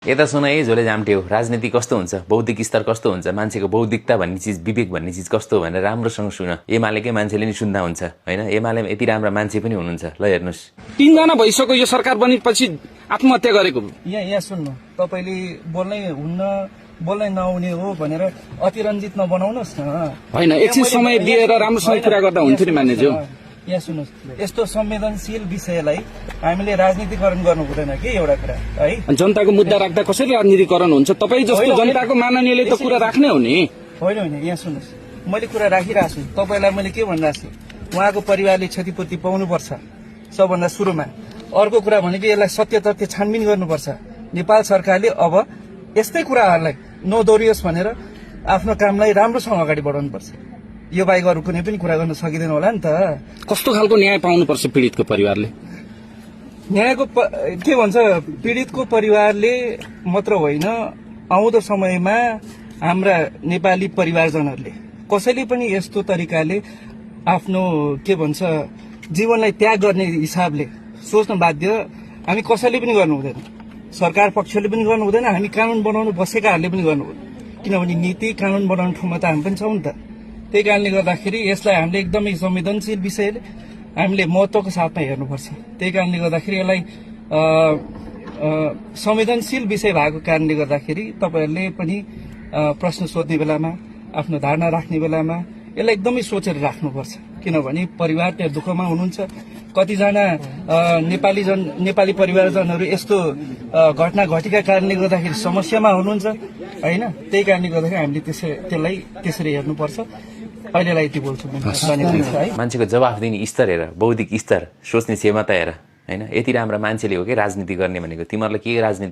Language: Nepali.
यता सुन है झोले जाम्टे हो, राजनीति कस्तो हुन्छ, बौद्धिक स्तर कस्तो हुन्छ, मान्छेको बौद्धिकता भन्ने चिज, विवेक भन्ने चिज कस्तो हो भनेर राम्रोसँग सुन। एमालेकै मान्छेले नि सुन्दा हुन्छ हैन। एमाले यति राम्रा मान्छे पनि हुनुहुन्छ। ल हेर्नुस्, 3 जना भइसक्यो यो सरकार बनेपछि आत्महत्या गरेको। यहाँ सुन्नु, तपाईले बोल्नै नआउने हो भनेर अतिरञ्जित नबनाउनुस् न। हैन, एकछिन समय दिएर राम्रोसँग कुरा गर्दा हुन्थ्यो नि मान्यज्यू। यहाँ सुन्नुहोस्, यस्तो संवेदनशील विषयलाई हामीले राजनीतिकरण गर्नु हुँदैन कि एउटा कुरा है। जनताको मुद्दा राख्दा कसरी राजनीतिकरण हुन्छ? तपाई जस्तो जनताको माननीयले त कुरा राख्ने हो नि। होइन, यहाँ सुन्नुहोस्, मैले कुरा राखिरहेको छु। तपाईलाई मैले के भनिरहेको छु, उहाँको परिवारले क्षतिपूर्ति पाउनुपर्छ सबभन्दा सुरुमा। अर्को कुरा भनेको यसलाई सत्य तथ्य छानबिन गर्नुपर्छ। नेपाल सरकारले अब यस्तै कुराहरूलाई नदोहोरियोस् भनेर आफ्नो कामलाई राम्रोसँग अगाडि बढाउनुपर्छ। यो बाहेक अरू कुनै पनि कुरा गर्न सकिँदैन होला नि त। कस्तो खालको न्याय पाउनुपर्छ पीडितको परिवारले? न्यायको के भन्छ, पीडितको परिवारले मात्र होइन, आउँदो समयमा हाम्रा नेपाली परिवारजनहरूले कसैले पनि यस्तो तरिकाले आफ्नो के भन्छ जीवनलाई त्याग गर्ने हिसाबले सोच्न बाध्य हामी कसैले पनि गर्नु हुँदैन। सरकार पक्षले पनि गर्नु हुँदैन, हामी कानून बनाउनु बसेकाहरूले पनि गर्नु हुँदैन। किनभने नीति कानून बनाउने ठाउँमा त हामी पनि छौँ नि त। त्यही कारणले गर्दाखेरि यसलाई हामीले एकदमै संवेदनशील विषयले हामीले महत्त्वको साथमा हेर्नुपर्छ। त्यही कारणले गर्दाखेरि यसलाई संवेदनशील विषय भएको कारणले गर्दाखेरि तपाईहरूले पनि प्रश्न सोध्ने बेलामा, आफ्नो धारणा राख्ने बेलामा यसलाई एकदमै सोचेर राख्नुपर्छ। किनभने परिवार त्यहाँ दुःखमा हुनुहुन्छ। कतिजना नेपाली परिवारजनहरू यस्तो घटना घटेका कारणले गर्दाखेरि समस्यामा हुनुहुन्छ होइन। त्यही कारणले गर्दाखेरि हामीले त्यसलाई त्यसरी हेर्नुपर्छ। अहिलेलाई यति बोल्छु है। मान्छेको जवाफ दिने स्तर हेर, बौद्धिक स्तर, सोच्ने क्षमता हेर हैन। यति राम्रा मान्छेले हो कि राजनीति गर्ने भनेको। तिमीहरूलाई के राजनीति